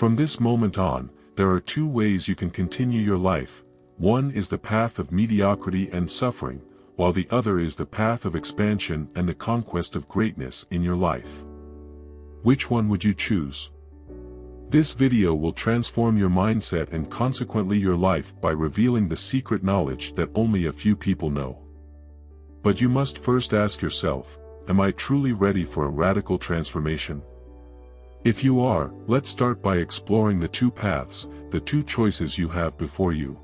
From this moment on, there are two ways you can continue your life. One is the path of mediocrity and suffering, while the other is the path of expansion and the conquest of greatness in your life. Which one would you choose? This video will transform your mindset and consequently your life by revealing the secret knowledge that only a few people know. But you must first ask yourself, am I truly ready for a radical transformation? If you are, let's start by exploring the two paths, the two choices you have before you.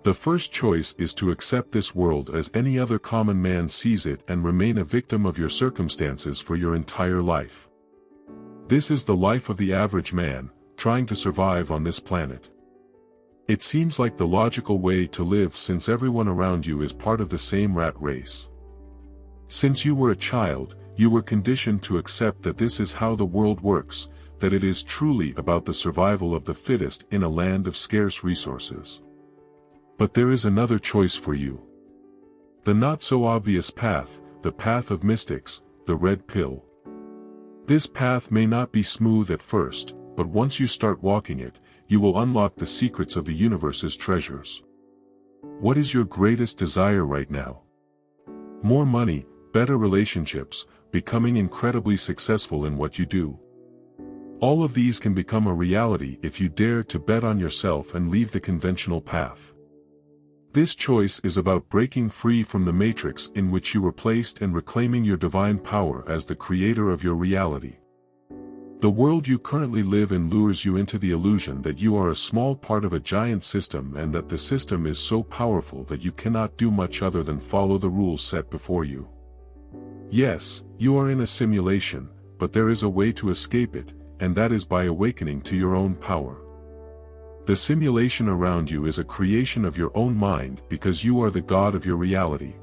The first choice is to accept this world as any other common man sees it and remain a victim of your circumstances for your entire life. This is the life of the average man, trying to survive on this planet. It seems like the logical way to live since everyone around you is part of the same rat race. Since you were a child, you were conditioned to accept that this is how the world works, that it is truly about the survival of the fittest in a land of scarce resources. But there is another choice for you. The not-so-obvious path, the path of mystics, the red pill. This path may not be smooth at first, but once you start walking it, you will unlock the secrets of the universe's treasures. What is your greatest desire right now? More money, better relationships, becoming incredibly successful in what you do. All of these can become a reality if you dare to bet on yourself and leave the conventional path. This choice is about breaking free from the matrix in which you were placed and reclaiming your divine power as the creator of your reality. The world you currently live in lures you into the illusion that you are a small part of a giant system and that the system is so powerful that you cannot do much other than follow the rules set before you. Yes, you are in a simulation, but there is a way to escape it, and that is by awakening to your own power. The simulation around you is a creation of your own mind because you are the god of your reality.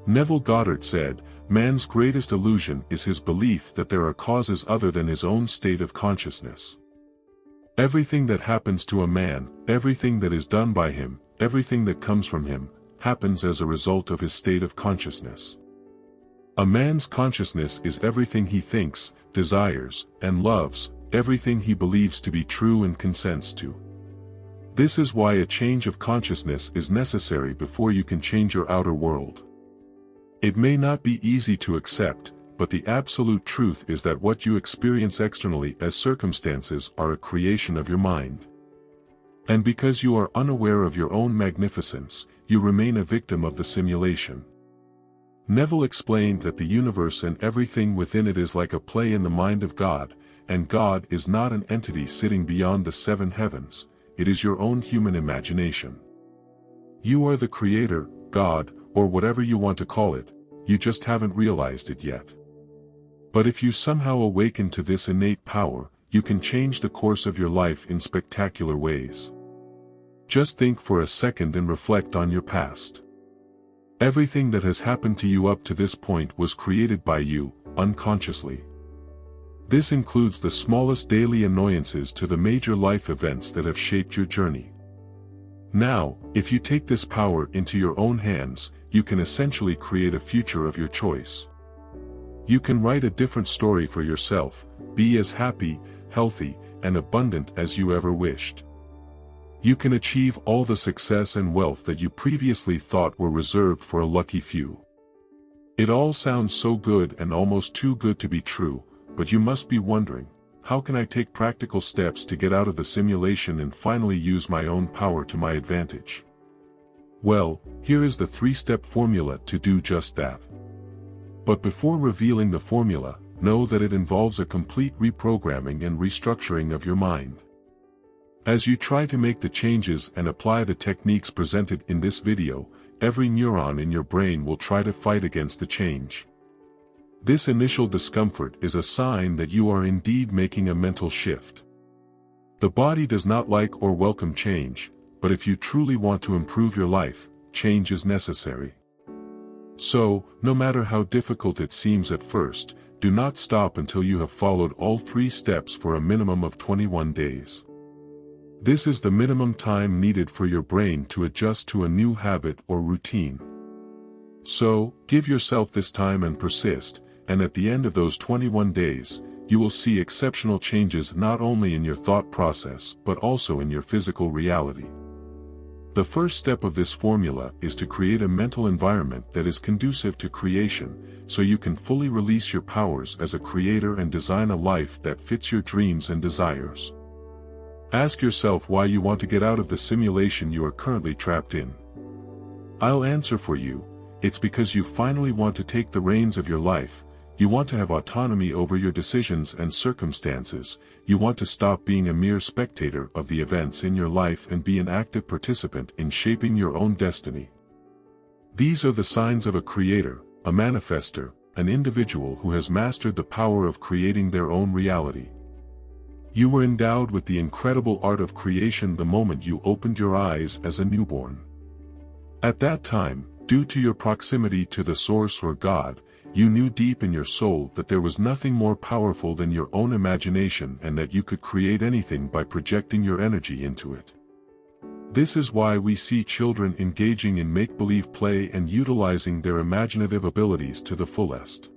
Neville Goddard said, "Man's greatest illusion is his belief that there are causes other than his own state of consciousness." Everything that happens to a man, everything that is done by him, everything that comes from him, happens as a result of his state of consciousness. A man's consciousness is everything he thinks, desires, and loves, everything he believes to be true and consents to. This is why a change of consciousness is necessary before you can change your outer world. It may not be easy to accept, but the absolute truth is that what you experience externally as circumstances are a creation of your mind. And because you are unaware of your own magnificence, you remain a victim of the simulation. Neville explained that the universe and everything within it is like a play in the mind of God, and God is not an entity sitting beyond the seven heavens, it is your own human imagination. You are the creator, God, or whatever you want to call it, you just haven't realized it yet. But if you somehow awaken to this innate power, you can change the course of your life in spectacular ways. Just think for a second and reflect on your past. Everything that has happened to you up to this point was created by you, unconsciously. This includes the smallest daily annoyances to the major life events that have shaped your journey. Now, if you take this power into your own hands, you can essentially create a future of your choice. You can write a different story for yourself, be as happy, healthy, and abundant as you ever wished. You can achieve all the success and wealth that you previously thought were reserved for a lucky few. It all sounds so good and almost too good to be true, but you must be wondering, how can I take practical steps to get out of the simulation and finally use my own power to my advantage? Well, here is the 3-step formula to do just that. But before revealing the formula, know that it involves a complete reprogramming and restructuring of your mind. As you try to make the changes and apply the techniques presented in this video, every neuron in your brain will try to fight against the change. This initial discomfort is a sign that you are indeed making a mental shift. The body does not like or welcome change, but if you truly want to improve your life, change is necessary. So, no matter how difficult it seems at first, do not stop until you have followed all 3 steps for a minimum of 21 days. This is the minimum time needed for your brain to adjust to a new habit or routine. So, give yourself this time and persist, and at the end of those 21 days, you will see exceptional changes not only in your thought process but also in your physical reality. The first step of this formula is to create a mental environment that is conducive to creation, so you can fully release your powers as a creator and design a life that fits your dreams and desires. Ask yourself why you want to get out of the simulation you are currently trapped in. I'll answer for you. It's because you finally want to take the reins of your life. You want to have autonomy over your decisions and circumstances. You want to stop being a mere spectator of the events in your life and be an active participant in shaping your own destiny. These are the signs of a creator, a manifestor, an individual who has mastered the power of creating their own reality. You were endowed with the incredible art of creation the moment you opened your eyes as a newborn. At that time, due to your proximity to the Source or God, you knew deep in your soul that there was nothing more powerful than your own imagination and that you could create anything by projecting your energy into it. This is why we see children engaging in make-believe play and utilizing their imaginative abilities to the fullest.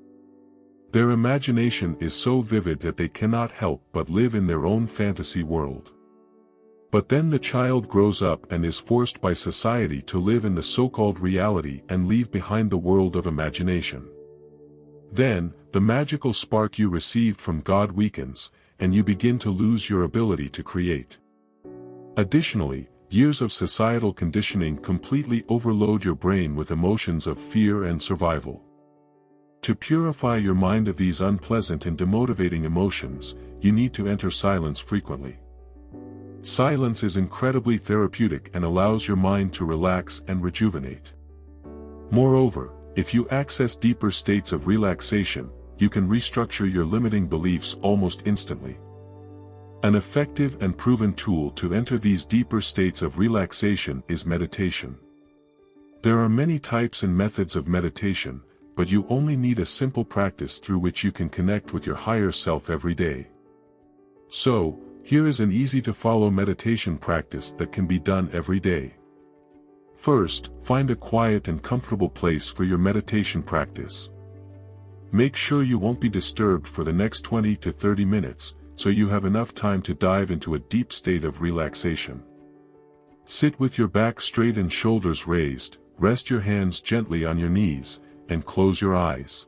Their imagination is so vivid that they cannot help but live in their own fantasy world. But then the child grows up and is forced by society to live in the so-called reality and leave behind the world of imagination. Then, the magical spark you received from God weakens, and you begin to lose your ability to create. Additionally, years of societal conditioning completely overload your brain with emotions of fear and survival. To purify your mind of these unpleasant and demotivating emotions, you need to enter silence frequently. Silence is incredibly therapeutic and allows your mind to relax and rejuvenate. Moreover, if you access deeper states of relaxation, you can restructure your limiting beliefs almost instantly. An effective and proven tool to enter these deeper states of relaxation is meditation. There are many types and methods of meditation, but you only need a simple practice through which you can connect with your higher self every day. So, here is an easy-to-follow meditation practice that can be done every day. First, find a quiet and comfortable place for your meditation practice. Make sure you won't be disturbed for the next 20 to 30 minutes, so you have enough time to dive into a deep state of relaxation. Sit with your back straight and shoulders raised, rest your hands gently on your knees, and close your eyes.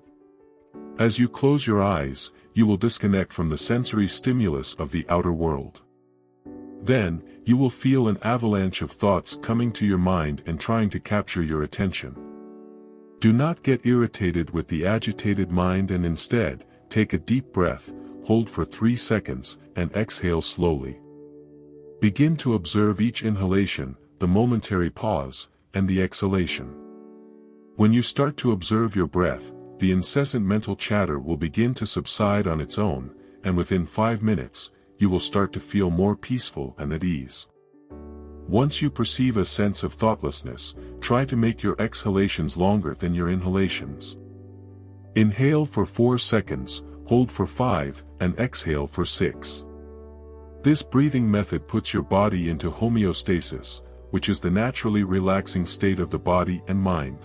As you close your eyes, you will disconnect from the sensory stimulus of the outer world. Then, you will feel an avalanche of thoughts coming to your mind and trying to capture your attention. Do not get irritated with the agitated mind and instead, take a deep breath, hold for 3 seconds, and exhale slowly. Begin to observe each inhalation, the momentary pause, and the exhalation. When you start to observe your breath, the incessant mental chatter will begin to subside on its own, and within 5 minutes, you will start to feel more peaceful and at ease. Once you perceive a sense of thoughtlessness, try to make your exhalations longer than your inhalations. Inhale for 4 seconds, hold for 5, and exhale for 6. This breathing method puts your body into homeostasis, which is the naturally relaxing state of the body and mind.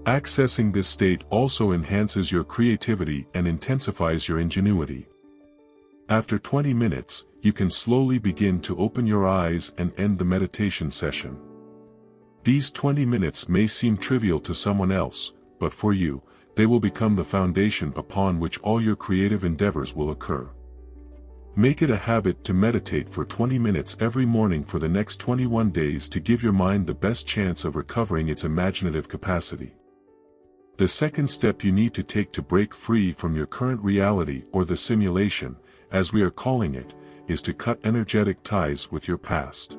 Accessing this state also enhances your creativity and intensifies your ingenuity. After 20 minutes, you can slowly begin to open your eyes and end the meditation session. These 20 minutes may seem trivial to someone else, but for you, they will become the foundation upon which all your creative endeavors will occur. Make it a habit to meditate for 20 minutes every morning for the next 21 days to give your mind the best chance of recovering its imaginative capacity. The second step you need to take to break free from your current reality or the simulation, as we are calling it, is to cut energetic ties with your past.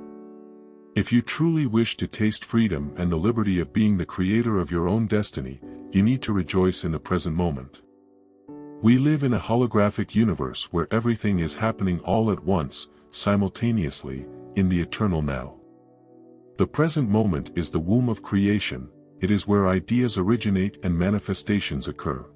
If you truly wish to taste freedom and the liberty of being the creator of your own destiny, you need to rejoice in the present moment. We live in a holographic universe where everything is happening all at once, simultaneously, in the eternal now. The present moment is the womb of creation. It is where ideas originate and manifestations occur.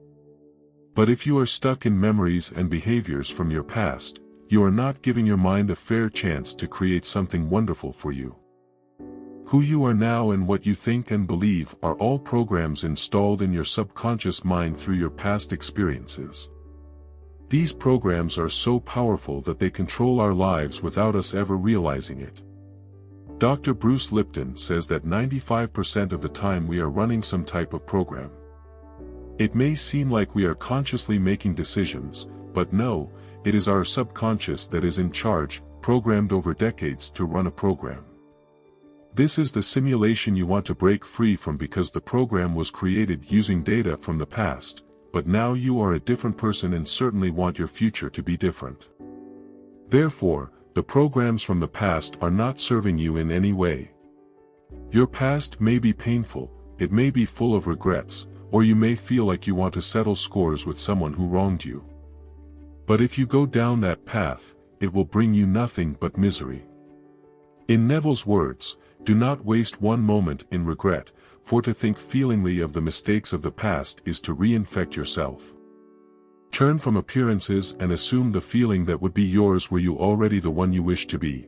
But if you are stuck in memories and behaviors from your past, you are not giving your mind a fair chance to create something wonderful for you. Who you are now and what you think and believe are all programs installed in your subconscious mind through your past experiences. These programs are so powerful that they control our lives without us ever realizing it. Dr. Bruce Lipton says that 95% of the time we are running some type of program. It may seem like we are consciously making decisions, but no, it is our subconscious that is in charge, programmed over decades to run a program. This is the simulation you want to break free from because the program was created using data from the past, but now you are a different person and certainly want your future to be different. Therefore, the programs from the past are not serving you in any way. Your past may be painful, it may be full of regrets, or you may feel like you want to settle scores with someone who wronged you. But if you go down that path, it will bring you nothing but misery. In Neville's words, do not waste one moment in regret, for to think feelingly of the mistakes of the past is to reinfect yourself. Turn from appearances and assume the feeling that would be yours were you already the one you wish to be.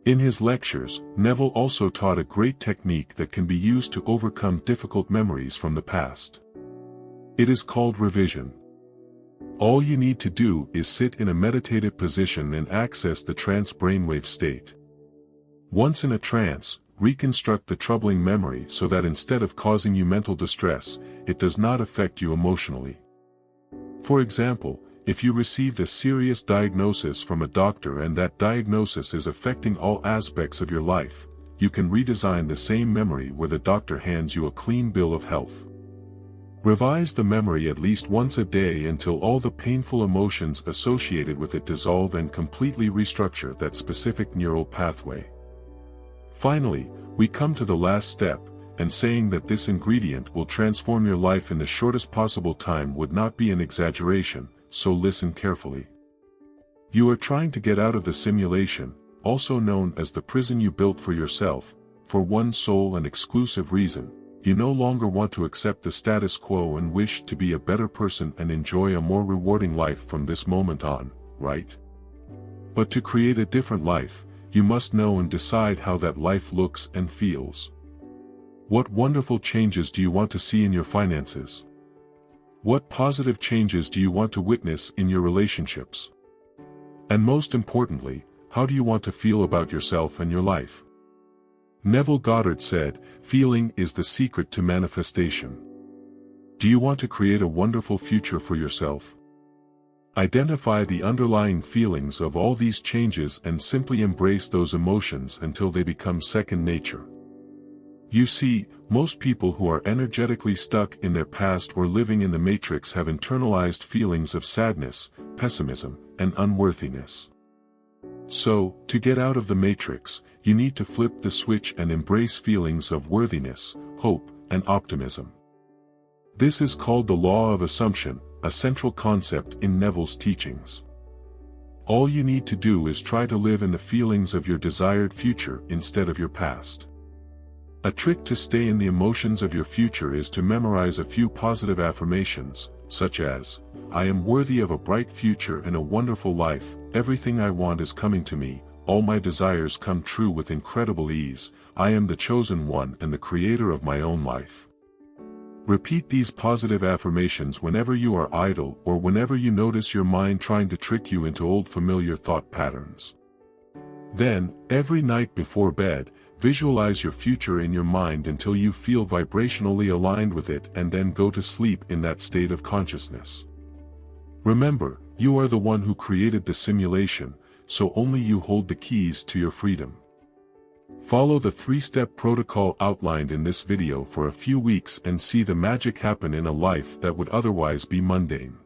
In his lectures, Neville also taught a great technique that can be used to overcome difficult memories from the past. It is called revision. All you need to do is sit in a meditative position and access the trance brainwave state. Once in a trance, reconstruct the troubling memory so that instead of causing you mental distress, it does not affect you emotionally. For example, if you received a serious diagnosis from a doctor and that diagnosis is affecting all aspects of your life, you can redesign the same memory where the doctor hands you a clean bill of health. Revise the memory at least once a day until all the painful emotions associated with it dissolve and completely restructure that specific neural pathway. Finally, we come to the last step, and saying that this ingredient will transform your life in the shortest possible time would not be an exaggeration, so listen carefully. You are trying to get out of the simulation, also known as the prison you built for yourself, for one sole and exclusive reason. You no longer want to accept the status quo and wish to be a better person and enjoy a more rewarding life from this moment on, right? But to create a different life, you must know and decide how that life looks and feels. What wonderful changes do you want to see in your finances? What positive changes do you want to witness in your relationships? And most importantly, how do you want to feel about yourself and your life? Neville Goddard said, "Feeling is the secret to manifestation." Do you want to create a wonderful future for yourself? Identify the underlying feelings of all these changes and simply embrace those emotions until they become second nature. You see, most people who are energetically stuck in their past or living in the matrix have internalized feelings of sadness, pessimism, and unworthiness. So, to get out of the matrix, you need to flip the switch and embrace feelings of worthiness, hope, and optimism. This is called the law of assumption, a central concept in Neville's teachings. All you need to do is try to live in the feelings of your desired future instead of your past. A trick to stay in the emotions of your future is to memorize a few positive affirmations, such as, "I am worthy of a bright future and a wonderful life, everything I want is coming to me, all my desires come true with incredible ease, I am the chosen one and the creator of my own life." Repeat these positive affirmations whenever you are idle or whenever you notice your mind trying to trick you into old familiar thought patterns. Then, every night before bed, visualize your future in your mind until you feel vibrationally aligned with it and then go to sleep in that state of consciousness. Remember, you are the one who created the simulation, so only you hold the keys to your freedom. Follow the 3-step protocol outlined in this video for a few weeks and see the magic happen in a life that would otherwise be mundane.